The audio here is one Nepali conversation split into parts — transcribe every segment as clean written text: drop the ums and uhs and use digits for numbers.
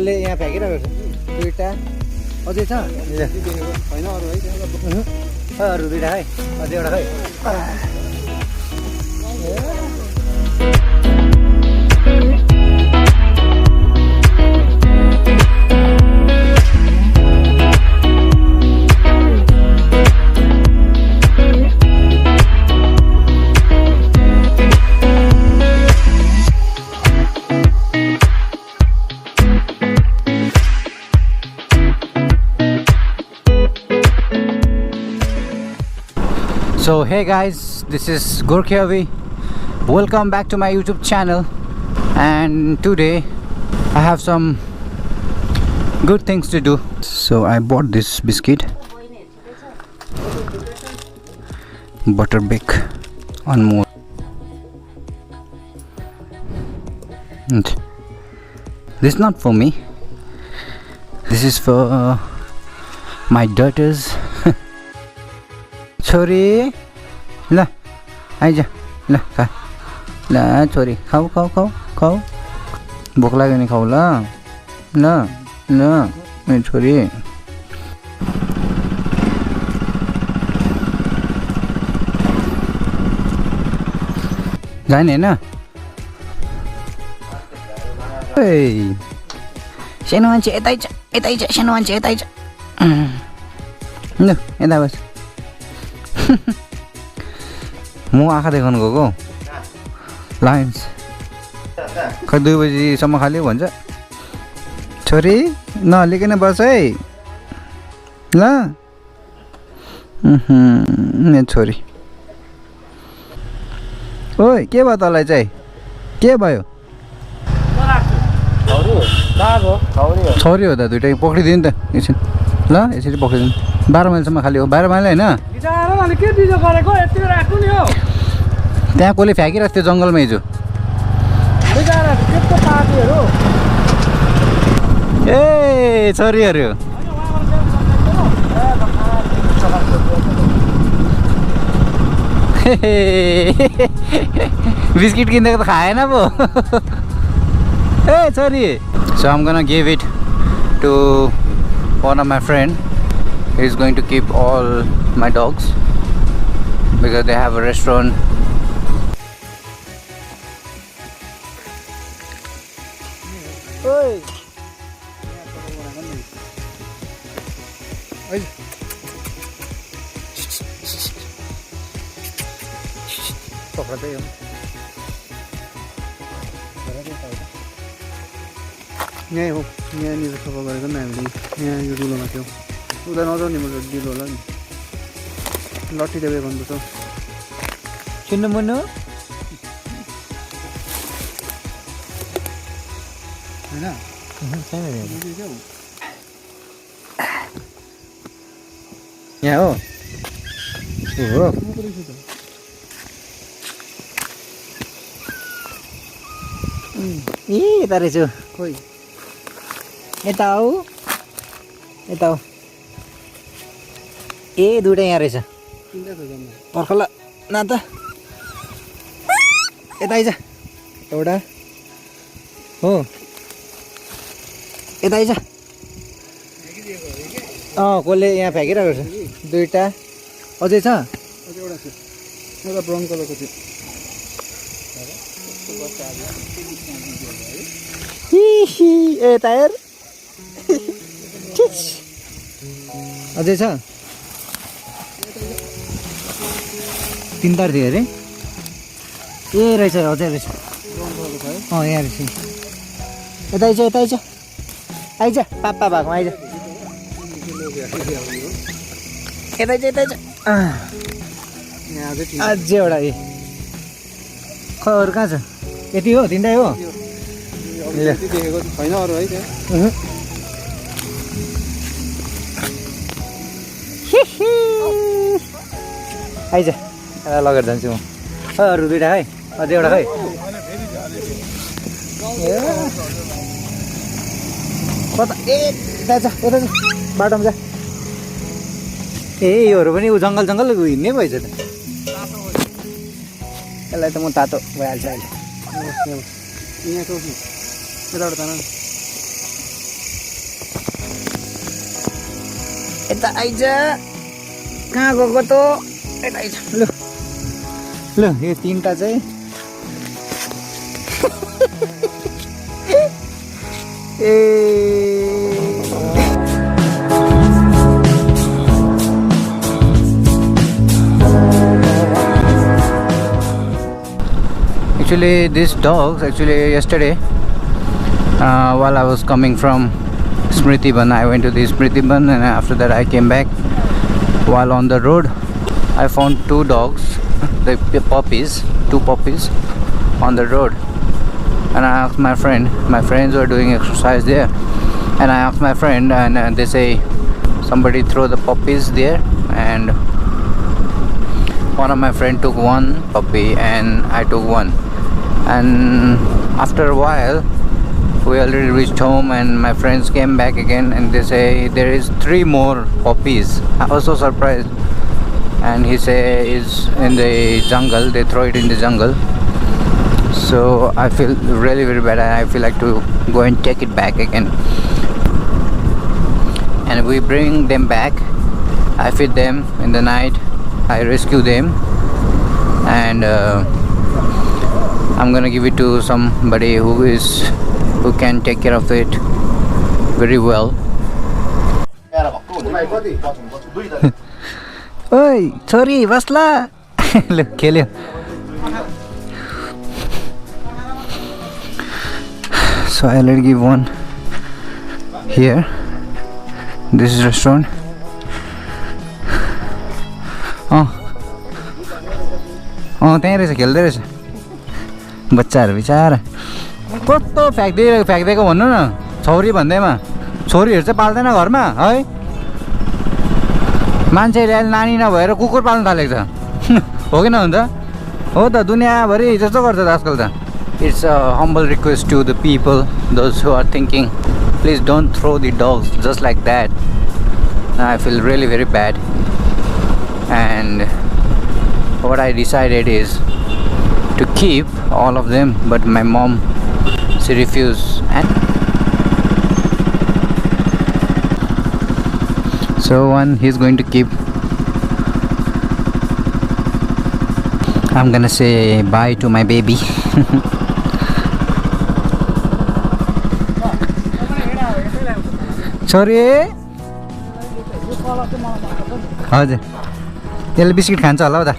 कसले यहाँ फ्याँकिरहेको छ दुईटा अझै छ होइन अरू है अरू दुईटा है अझै एउटा खै So hey guys, this is Gorkhay Abhi. Welcome back to my YouTube channel, and today I have some good things to do. So I bought this biscuit, butterbeck on more. And this is not for me. This is for my daughters. छोरी ल आइज ल खा ल छोरी खाऊ खाऊ खाऊ खाऊ भोक लाग्यो भने खाऊ ल ल ल मेरो छोरी जाने होइन सानो मान्छे यतै छ सानो मान्छे यतै छ ल यता बस म आँखा देखाउनु गएको लाइन्स खै 2 बजीसम्म खाली भन्छ छोरी नहलिकन बस है ल मेरो छोरी ओइ के भयो तँलाई चाहिँ के भयो छोरी हो त दुइटै पक्रिदियो नि त एकछिन ल यसरी पक्रिदिनु 12 माइलसम्म खाली हो 12 माइल होइन त्यहाँ कसले फ्याँकिरहेको थियो जङ्गलमा हिजो ए छोरीहरू बिस्किट किनेको त खाएन पो ए छोरी So I'm gonna give it to one of my friend. He's going to keep all my dogs because they have a restaurant. Oi! यहीँ हो यहाँनिर सफा गरेको नि हामीले यहाँ यो डुलोमा थियो उता नजाउने मतलब डिलो होला नि लट्ठी देवे भन्दैछ चिन्नु मुन्नु होइन यहाँ हो ए यता रहेछ खोइ यता हो ए दुइटा यहाँ रहेछ पर्खला न त यता आइज एउटा हो यता आइज कसले यहाँ फ्याँकिरहेको छ दुइटा अझै छ एउटा ब्राउन कलरको थियो ए टायर अझै छ 3 तार थियो अरे ए रहेछ अझै रहेछ यहाँ रहेछ यता आइज पापा भएको आइज यता अझै एउटा ए खै अरू कहाँ छ यति हो 3 हो देखेको छैन अरू है त्यहाँ आइज लगेर जान्छु म अरू दुइटा है अझै एउटा खै कता ए यता बाटोमा जा ए योहरू पनि ऊ जङ्गल हिँड्ने भएछ त यसलाई त म तातो भइहाल्छ अहिले यहाँको यताबाट तान यता आइज कहाँ गएको त यता आइज ल ल यो तीनटा चाहिँ ए actually these dogs yesterday while I was coming from Smriti Ban, I went to the Smriti Ban, and after that I came back. While on the road I found two dogs, the puppies, two puppies on the road, and I asked my friends were doing exercise there, and I asked my friend, and they say somebody throw the puppies there, and one of my friend took one puppy and I took one, and after a while we already reached home and my friends came back again and they say there is 3 more puppies. I was so surprised, and he say is in the jungle, they throw it in the jungle. So I feel really very bad, and I feel like to go and take it back again, and we bring them back. I feed them in the night, I rescue them, and I'm gonna give it to somebody who can take care of it very well. Oi, sorry, basla. Look, खेल्यो. So I already give one here. This is restaurant. त्यहीँ रहेछ, खेल्दै रहेछ बच्चाहरू बिचारा कस्तो फ्याँकिदिएको भन्नु न, छोरी भन्दैमा छोरीहरू चाहिँ पाल्दैन घरमा है, मान्छेले अहिले नानी नभएर कुकुर पाल्न थालेको छ हो कि नहुन्छ हो त, दुनियाँभरि जस्तो गर्छ त आजकल त. It's a humble request to the people, those who are thinking, please don't throw the dogs just like that. I feel really very bad, and what I decided is to keep all of them, but my mom, she refused, and so one he's going to keep. I'm gonna say bye to my baby. Sorry. हजुर यसले बिस्किट खान्छ होला हौ त,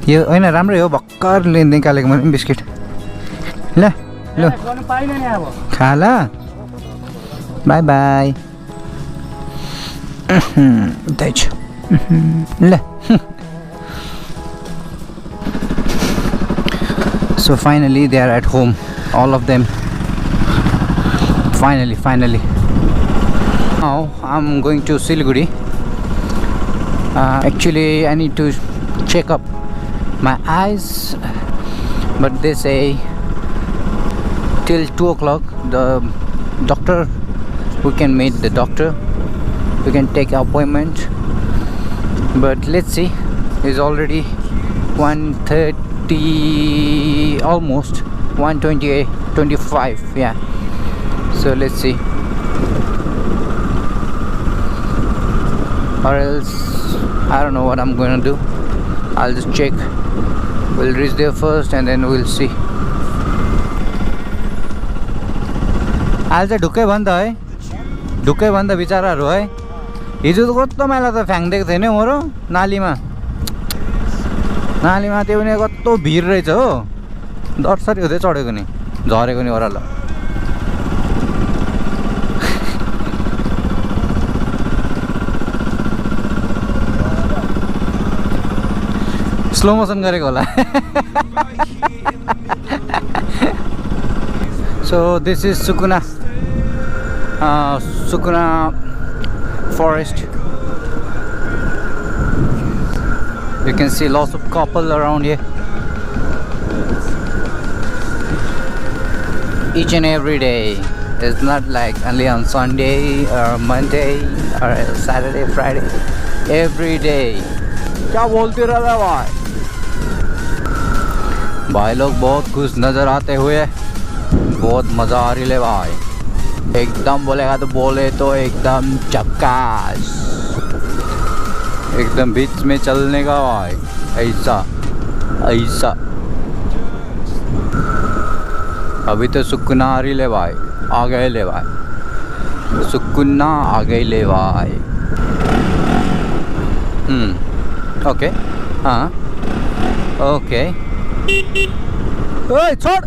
यो होइन राम्रै हो, भर्खर निकालेको मैले बिस्किट. ल ल खा ल, बाई बाई. ल so finally they are at home, all of them. Finally now I'm going to Siliguri. Actually I need to check up my eyes, but they say till 2 o'clock the doctor, we can meet the doctor, we can take appointment, but let's see, it's already 1:30, almost 1:28, 25, yeah. So let's see, or else I don't know what I'm gonna do. I'll just check. We'll reach there first and then we'll see. आज चाहिँ ढुक्कै बन्द है, ढुक्कै बन्द बिचाराहरू है. हिजो त कस्तो मैला त फ्याँकिदिएको थियो नि म र नालीमा त्यो पनि कस्तो भिड रहेछ हो, डरसरी हुँदै चढेको नि, झरेको नि ओह्रालो. स्लो मोसन गरेको होला. So this is Sukuna forest. You can see lots of couple around here. Each and every day. It's not like only on Sunday or Monday or Saturday, Friday. Every day. क्या बोलते रहा भाई? भाई लोग बहुत खुश नज़र आते हुए, बहुत मज़ा आ रही है भाई. एकदम बोलेगा तो बोले तो एकदम झक्कास, एकदम बीच में चलने का भाई, ऐसा ऐसा। अभी तो सुकुना आ रही ले भाई, आ गए ले भाई, सुकुना आ गई ले भाई। ओके, हाँ ओके। ओए छोड़,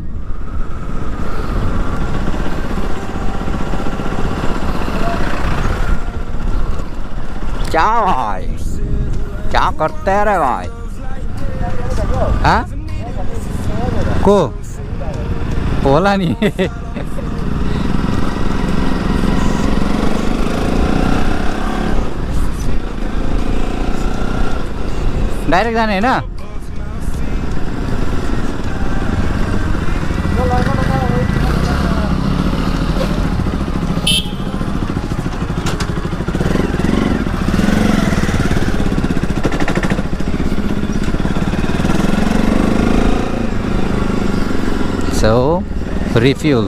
क्या भाई, क्या करते रे भाई? हाँ को बोला नहीं। डायरेक्ट जाने है ना? So, refuel.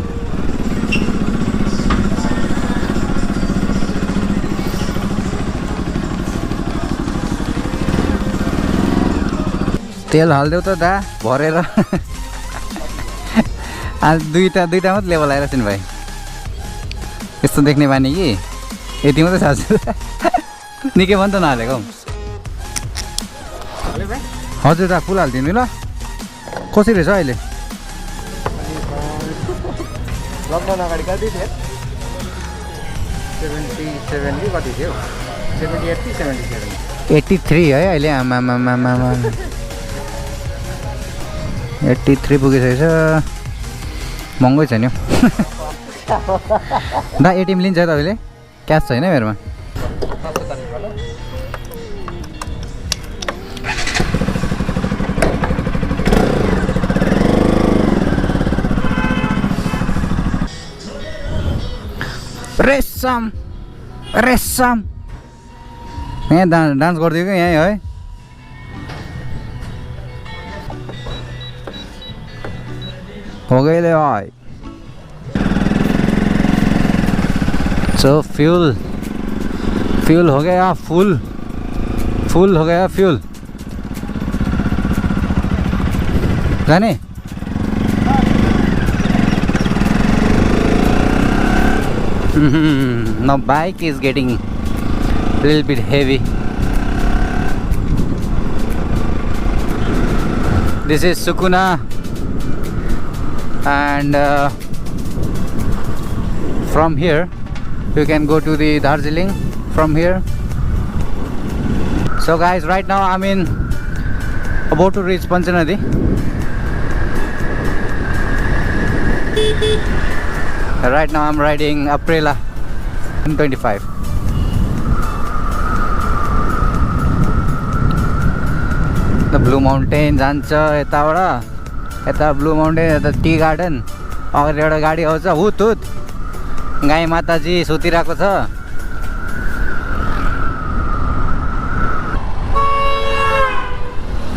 तेल हाल्देऊ त दा भरेर। आज दुईटा मात्र लेभल आइरहेछ नि भाइ, यस्तो देख्ने बानी कि यति मात्रै थाहा छ। निकै पनि त नहालेको। हजुर दा फुल हालिदिनु ल। कसरी रहेछ अहिले? लकडाउन अगाडि कति थियो? 77 कि कति थियो? 78 कि 77? 83 है अहिले। आमा 83 पुगिसकेछ। महँगै छ नि। दा एटिएम लिन्छ तपाईँले? क्यास छैन मेरोमा। रेसम रेसम यहाँ डान्स गरिदियो क्या यहीँ है। हो गई ले भाई। सो फ्यूल हो गया फुल हो गया फ्यूल। जाने now bike is getting a little bit heavy. This is Sukuna and from here you can go to the Darjeeling from here. So guys, right now I'm about to reach Panchanadi. Right now I'm riding Aprila 125. The Blue Mountain जान्छ यताबाट, यता ब्लू माउन्टेन, यता टी गार्डन। अगाडि एउटा गाडी आउँछ, हुत गाई माताजी सुतिरहेको छ।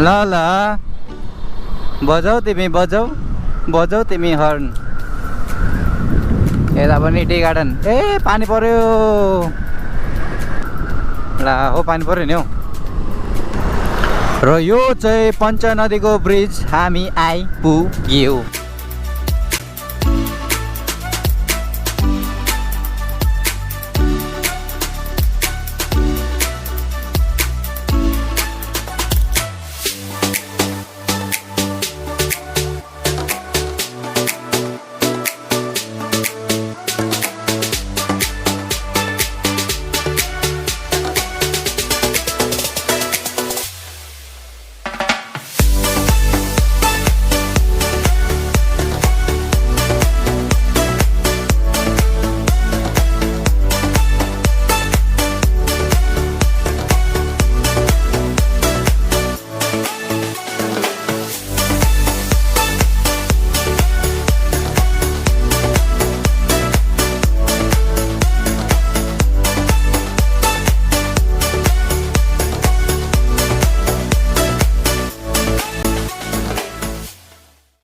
ल ल बजाऊ तिमी, बजाऊ तिमी हर्न। यता पनि टी गार्डन। ए पानी पर्यो ला, हो पानी पर्यो नि हौ। र यो चाहिँ पञ्चनदीको ब्रिज हामी आइपुग्यौँ।